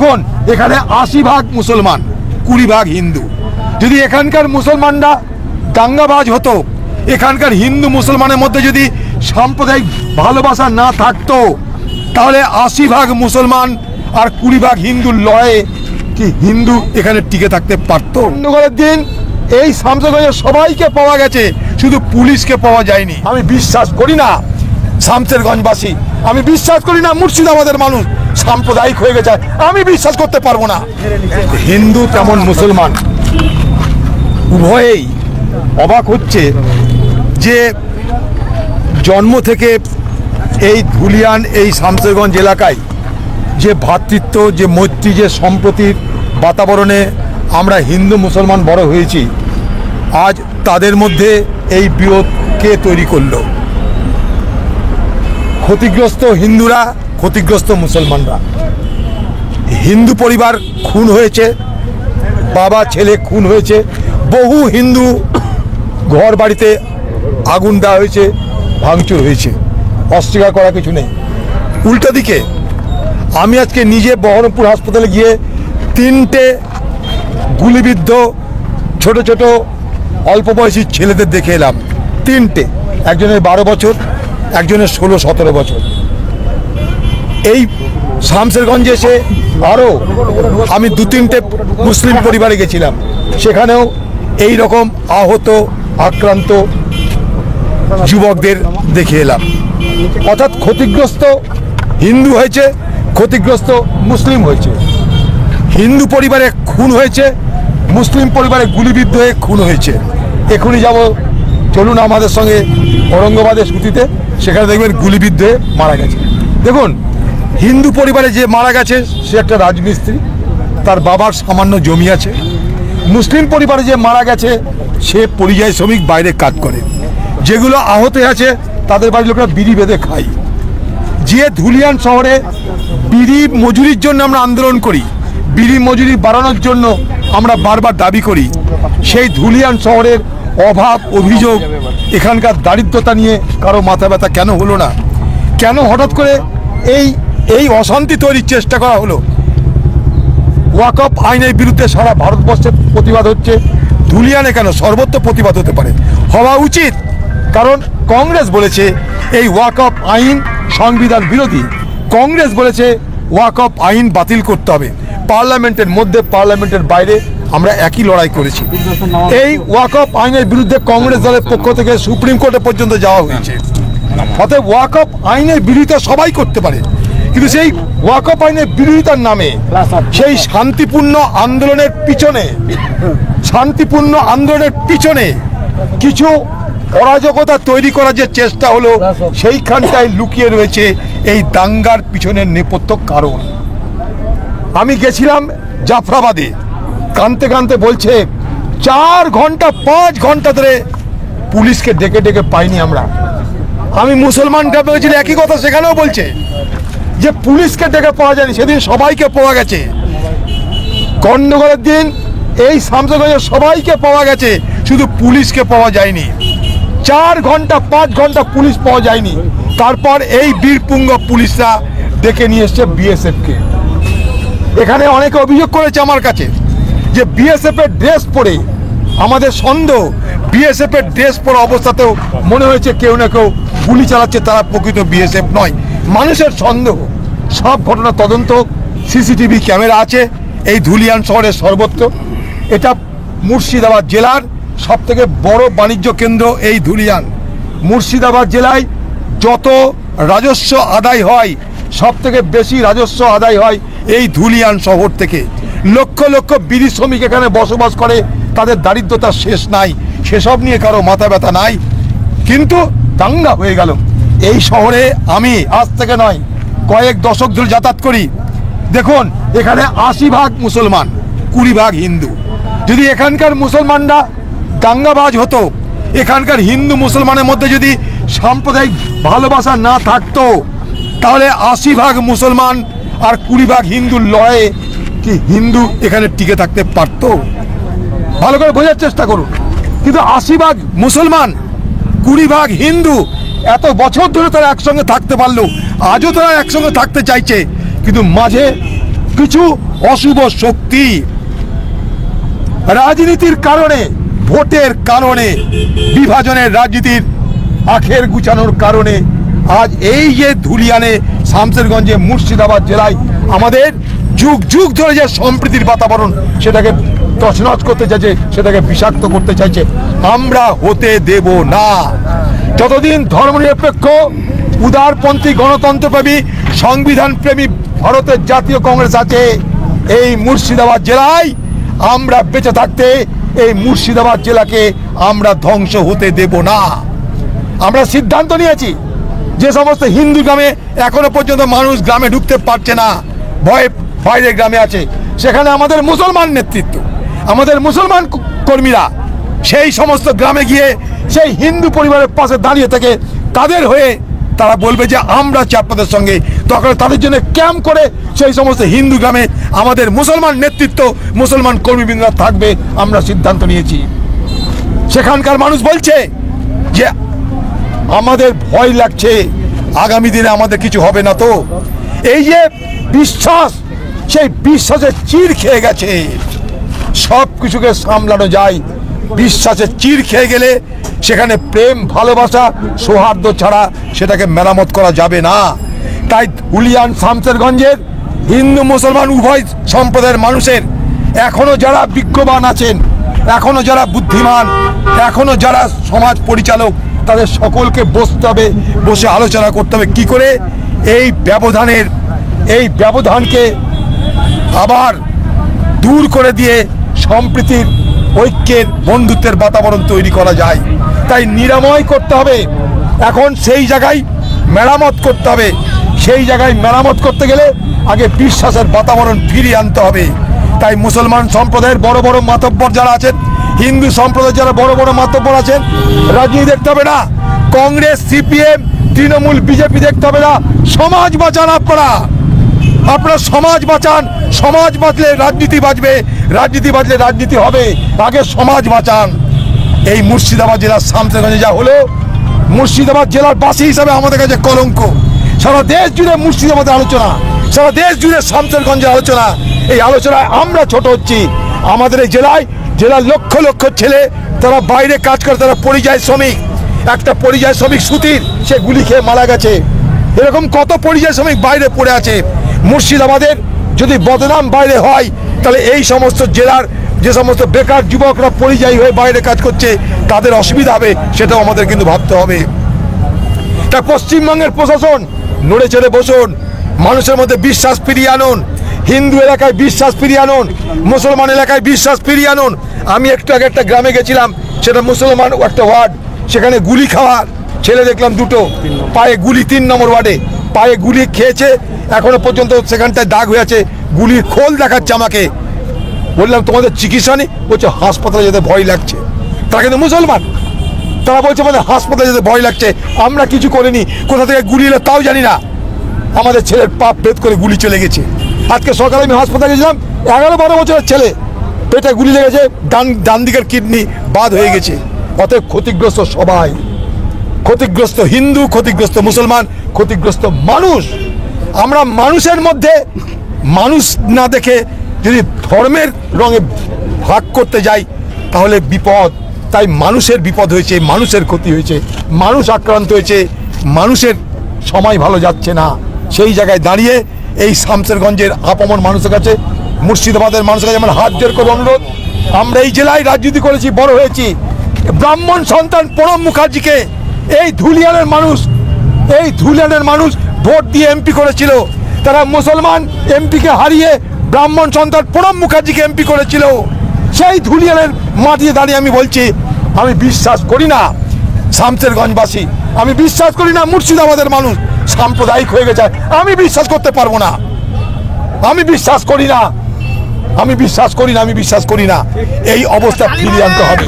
এখন এখানে ৮০ ভাগ মুসলমান, ২০ ভাগ হিন্দু। যদি এখানকার মুসলমানরা দাঙ্গাবাজ হতো, এখানকার হিন্দু মুসলমানের মধ্যে যদি সাম্প্রদায়িক ভালোবাসা না থাকতো, তাহলে ৮০ ভাগ মুসলমান আর ২০ ভাগ হিন্দুর লড়াইয়ে কি হিন্দু এখানে টিকে থাকতে পারত? গন্ডগোলের দিন এই শামসেরগঞ্জে সবাইকে পাওয়া গেছে, শুধু পুলিশকে পাওয়া যায়নি। আমি বিশ্বাস করি না শামসেরগঞ্জবাসী, আমি বিশ্বাস করি না মুর্শিদাবাদের মানুষ সাম্প্রদায়িক হয়ে গেছে, আমি বিশ্বাস করতে পারবো না। হিন্দু তেমন মুসলমান উভয়েই অবাক হচ্ছে যে জন্ম থেকে এই ধুলিয়ান, এই শামসেরগঞ্জ এলাকায় যে ভ্রাতৃত্ব, যে মৈত্রী, যে সম্প্রীতির বাতাবরণে আমরা হিন্দু মুসলমান বড় হয়েছি, আজ তাদের মধ্যে এই বিরোধ কে তৈরি করলো? ক্ষতিগ্রস্ত হিন্দুরা, ক্ষতিগ্রস্ত মুসলমানরা। হিন্দু পরিবার খুন হয়েছে, বাবা ছেলে খুন হয়েছে, বহু হিন্দু ঘর বাড়িতে আগুন দেওয়া হয়েছে, ভাঙচুর হয়েছে, অস্বীকার করা কিছু নেই। উল্টো দিকে আমি আজকে নিজে বহরমপুর হাসপাতালে গিয়ে ৩টে গুলিবিদ্ধ ছোট ছোট অল্প বয়সী ছেলেদের দেখে এলাম। ৩টে, একজনের ১২ বছর, একজনের ১৬-১৭ বছর। এই শামসেরগঞ্জে এসে আরও আমি ২-৩টে মুসলিম পরিবারে গেছিলাম, সেখানেও এই রকম আহত আক্রান্ত যুবকদের দেখে এলাম। অর্থাৎ ক্ষতিগ্রস্ত হিন্দু হয়েছে, ক্ষতিগ্রস্ত মুসলিম হয়েছে। হিন্দু পরিবারে খুন হয়েছে, মুসলিম পরিবারে গুলিবিদ্ধ হয়ে খুন হয়েছে। এখনই যাব, চলুন আমাদের সঙ্গে ঔরঙ্গাবাদের সুতিতে, সেখানে দেখবেন গুলিবিদ্ধ হয়ে মারা গেছে। দেখুন, হিন্দু পরিবারে যে মারা গেছে সে একটা রাজমিস্ত্রি, তার বাবার সামান্য জমি আছে। মুসলিম পরিবারে যে মারা গেছে সে পরিযায়ী শ্রমিক, বাইরে কাজ করে। যেগুলো আহত আছে তাদের বাড়ির লোকরা বিড়ি বেঁধে খায়। যে ধুলিয়ান শহরে বিড়ি মজুরির জন্য আমরা আন্দোলন করি, বিড়ি মজুরি বাড়ানোর জন্য আমরা বারবার দাবি করি, সেই ধুলিয়ান শহরের অভাব, অভিযোগ, এখানকার দারিদ্রতা নিয়ে কারো মাথা ব্যথা কেন হলো না? কেন হঠাৎ করে এই অশান্তি তৈরির চেষ্টা করা হলো? ওয়াকফ আইনের বিরুদ্ধে সারা ভারতবর্ষে প্রতিবাদ হচ্ছে, ধুলিয়ানে কেন? সর্বত্র প্রতিবাদ হতে পারে, হওয়া উচিত। কারণ কংগ্রেস বলেছে এই ওয়াকফ আইন সংবিধান বিরোধী। কংগ্রেস বলেছে ওয়াকফ আইন বাতিল করতে হবে। পার্লামেন্টের মধ্যে, পার্লামেন্টের বাইরে আমরা একই লড়াই করেছি। এই ওয়াকফ আইনের বিরুদ্ধে কংগ্রেস দলের পক্ষ থেকে সুপ্রিম কোর্টে পর্যন্ত যাওয়া হয়েছে। অতএব ওয়াকফ আইনের বিরোধিতা সবাই করতে পারে, কিন্তু সেই ওয়াকফ আইনের বিরোধিতার নামে সেই শান্তিপূর্ণ আন্দোলনের পিছনে কিছু অরাজকতা তৈরি করার যে চেষ্টা হলো, সেইখানটায় লুকিয়ে রয়েছে এই দাঙ্গার পিছনের নেপথ্য কারণ। আমি গেছিলাম জাফরাবাদে, কানতে কানতে বলছে ৪ ঘন্টা ৫ ঘন্টা ধরে পুলিশকে ডেকে ডেকে পাইনি আমরা। আমি মুসলমানটা বলেছিল একই কথা, সেখানেও বলছে যে পুলিশকে ডেকে পাওয়া যায়নি, সেদিন সবাইকে পাওয়া গেছে। গন্ডগোলের দিন এই শামসেরগঞ্জে সবাইকে পাওয়া গেছে, শুধু পুলিশকে পাওয়া যায়নি। ৪ ঘন্টা ৫ ঘন্টা পুলিশ পাওয়া যায়নি। তারপর এই বীরপুঙ্গ পুলিশরা ডেকে নিয়ে এসছে বিএসএফকে। এখানে অনেকে অভিযোগ করেছে আমার কাছে যে বিএসএফ এর ড্রেস পরে, আমাদের সন্দেহ বিএসএফ এর ড্রেস পরা অবস্থাতেও মনে হয়েছে কেউ না কেউ গুলি চালাচ্ছে, তারা প্রকৃত বিএসএফ নয়। মানুষের সন্দেহ। সব ঘটনা তদন্ত, সিসিটিভি ক্যামেরা আছে এই ধুলিয়ান শহরের সর্বত্র। এটা মুর্শিদাবাদ জেলার সবথেকে বড় বাণিজ্য কেন্দ্র এই ধুলিয়ান। মুর্শিদাবাদ জেলায় যত রাজস্ব আদায় হয়, সবথেকে বেশি রাজস্ব আদায় হয় এই ধুলিয়ান শহর থেকে। লক্ষ লক্ষ বিড়ি শ্রমিক এখানে বসবাস করে, তাদের দারিদ্রতার শেষ নাই, সেসব নিয়ে কারো মাথা ব্যথা নাই। কিন্তু দাঙ্গা হয়ে গেল এই শহরে। আমি আজ থেকে নয়, কয়েক দশক ধরে যাতায়াত করি। দেখুন, এখানে ৮০ ভাগ মুসলমান, ২০ ভাগ হিন্দু। যদি এখানকার মুসলমানরা দাঙ্গাবাজ হতো, এখানকার হিন্দু মুসলমানের মধ্যে যদি সাম্প্রদায়িক ভালোবাসা না থাকতো, তাহলে ৮০ ভাগ মুসলমান আর ২০ ভাগ হিন্দুর লড়াইয়ে কি হিন্দু এখানে টিকে থাকতে পারত? ভালো করে বোঝার চেষ্টা করুন। কিন্তু ৮০ ভাগ মুসলমান, ২০ ভাগ হিন্দু, এত বছর ধরে তারা একসঙ্গে থাকতে পারলো, আজও তারা একসঙ্গে থাকতে চাইছে। কিন্তু মাঝে কিছু অশুভ শক্তি রাজনীতির কারণে, ভোটের কারণে, বিভাজনের রাজনীতির আখের গুছানোর কারণে আজ এই যে ধুলিয়ানে, শামসেরগঞ্জে, মুর্শিদাবাদ জেলায় আমাদের যুগ যুগ ধরে যে সম্প্রীতির বাতাবরণ সেটাকে তছনছ করতে চাইছে, সেটাকে বিষাক্ত করতে চাইছে। আমরা হতে দেব না। যতদিন ধর্মনিরপেক্ষ, উদারপন্থী, গণতন্ত্রপ্রেমী, সংবিধান প্রেমী ভারতের জাতীয় কংগ্রেস আছে এই মুর্শিদাবাদ জেলায়, আমরা বেঁচে থাকতে এই মুর্শিদাবাদ জেলাকে আমরা ধ্বংস হতে দেব না। আমরা সিদ্ধান্ত নিয়েছি, যে সমস্ত হিন্দু গ্রামে এখনো পর্যন্ত মানুষ গ্রামে ঢুকতে পারছে না, ভয়ে বাইরে গ্রামে আছে, সেখানে আমাদের মুসলমান নেতৃত্ব, আমাদের মুসলমান কর্মীরা সেই সমস্ত গ্রামে গিয়ে সেই হিন্দু পরিবারের পাশে দাঁড়িয়ে থেকে তাদের হয়ে তারা বলবে যে আমরা আছি আপনাদের সঙ্গে। তখন তাদের জন্য ক্যাম্প করে সেই সমস্ত হিন্দু গ্রামে আমাদের মুসলমান নেতৃত্ব, মুসলমান কর্মীবৃন্দরা থাকবে। আমরা সিদ্ধান্ত নিয়েছি। সেখানকার মানুষ বলছে যে আমাদের ভয় লাগছে, আগামী দিনে আমাদের কিছু হবে না। তো এই যে বিশ্বাস, সেই বিশ্বাসের চির খেয়ে গেছে। সব কিছুকে সামলানো যায়, বিশ্বাসের চির খেয়ে গেলে সেখানে প্রেম, ভালোবাসা, সৌহার্দ্য ছাড়া সেটাকে মেরামত করা যাবে না। তাই ধুলিয়ান, শামসেরগঞ্জের হিন্দু মুসলমান উভয় সম্প্রদায়ের মানুষের এখনো যারা বিজ্ঞবান আছেন, এখনো যারা বুদ্ধিমান, এখনো যারা সমাজ পরিচালক, তাদের সকলকে বসতে হবে, বসে আলোচনা করতে হবে কি করে এই ব্যবধানকে আবার দূর করে দিয়ে সম্প্রীতির, ঐক্যের, বন্ধুত্বের বাতাবরণ তৈরি করা যায়। তাই নিরাময় করতে হবে, এখন সেই জায়গায় মেরামত করতে হবে। সেই জায়গায় মেরামত করতে গেলে আগে বিশ্বাসের বাতাবরণ ফিরিয়ে আনতে হবে। তাই মুসলমান সম্প্রদায়ের বড় বড় মাতব্বর যারা আছেন, হিন্দু সম্প্রদায়ের যারা বড় বড় মাতব্বর আছেন, রাজনীতি দেখতে হবে না, কংগ্রেস, সিপিএম, তৃণমূল, বিজেপি দেখতে হবে না, সমাজ বাঁচান। আপনারা সমাজ বাঁচান। সমাজ বাঁচলে রাজনীতি বাঁচবে, রাজনীতি বাঁচলে রাজনীতি হবে। আগে সমাজ বাঁচান। এই মুর্শিদাবাদ জেলার শামসেরগঞ্জে যা হলো, মুর্শিদাবাদ জেলার বাসী হিসাবে আমাদের কাছে কলঙ্ক। সারা দেশ জুড়ে মুর্শিদাবাদের আলোচনা, সারা দেশ জুড়ে শামসেরগঞ্জের আলোচনা। এই আলোচনায় আমরা ছোট হচ্ছি। আমাদের এই জেলার লক্ষ লক্ষ ছেলে তারা বাইরে কাজ করে, তারা পরিযায়ী শ্রমিক। একটা পরিযায়ী শ্রমিক সুতির, সে গুলি খেয়ে মারা গেছে। এরকম কত পরিযায়ী শ্রমিক বাইরে পড়ে আছে। মুর্শিদাবাদের যদি বদনাম বাইরে হয়, তাহলে এই সমস্ত জেলার যে সমস্ত বেকার যুবকরা পরিযায়ী হয়ে বাইরে কাজ করছে তাদের অসুবিধা হবে, সেটাও আমাদের কিন্তু ভাবতে হবে। তা পশ্চিমবঙ্গের প্রশাসন নড়ে চড়ে বসুন, মানুষের মধ্যে বিশ্বাস ফিরিয়ে আনুন। হিন্দু এলাকায় বিশ্বাস ফিরিয়ে আনুন, মুসলমান এলাকায় বিশ্বাস ফিরিয়ে আনুন। আমি একটু আগে একটা গ্রামে গেছিলাম, সেটা মুসলমান একটা ওয়ার্ড, সেখানে গুলি খাওয়া ছেলে দেখলাম দুটো, পায়ে গুলি, 3 নম্বর ওয়ার্ডে পায়ে গুলি খেয়েছে, এখনো পর্যন্ত সেখানটায় দাগ হয়ে আছে, গুলির খোল দেখাচ্ছে আমাকে। বললাম তোমাদের চিকিৎসা নেই? বলছে হাসপাতালে যেতে ভয় লাগছে। তারা কিন্তু মুসলমান, তারা বলছে আমাদের হাসপাতালে যেতে ভয় লাগছে। আমরা কিছু করিনি, কোথা থেকে গুলি এলো তাও জানি না। আমাদের ছেলের পাপ ভেদ করে গুলি চলে গেছে। আজকে সকালে আমি হাসপাতালে গেছিলাম, 11-12 বছরের ছেলে, পেটে গুলি লেগেছে, ডান দিকের কিডনি বাদ হয়ে গেছে। অতএব ক্ষতিগ্রস্ত সবাই, ক্ষতিগ্রস্ত হিন্দু, ক্ষতিগ্রস্ত মুসলমান, ক্ষতিগ্রস্ত মানুষ। আমরা মানুষের মধ্যে মানুষ না দেখে যদি ধর্মের রঙে ভাগ করতে যাই তাহলে বিপদ। তাই মানুষের বিপদ হয়েছে, মানুষের ক্ষতি হয়েছে, মানুষ আক্রান্ত হয়েছে, মানুষের সময় ভালো যাচ্ছে না। সেই জায়গায় দাঁড়িয়ে এই শামসেরগঞ্জের আপামর মানুষের কাছে, মুর্শিদাবাদের মানুষের কাছে আমার হাত জোর করে অনুরোধ, আমরা এই জেলায় রাজনীতি করেছি, বড় হয়েছি। ব্রাহ্মণ সন্তান প্রণব মুখার্জিকে এই ধুলিয়ানের মানুষ ভোট দিয়ে এমপি করেছিল। তারা মুসলমান এমপিকে হারিয়ে ব্রাহ্মণ সন্তান প্রণব মুখার্জিকে এমপি করেছিল। সেই ধুলিয়ানের মাটিতে দাঁড়িয়ে আমি বলছি, আমি বিশ্বাস করি না শামসেরগঞ্জবাসী, আমি বিশ্বাস করি না মুর্শিদাবাদের মানুষ সাম্প্রদায়িক হয়ে গেছে। আমি বিশ্বাস করতে পারবো না, আমি বিশ্বাস করি না। এই অবস্থা ফিরিয়ে আনতে হবে।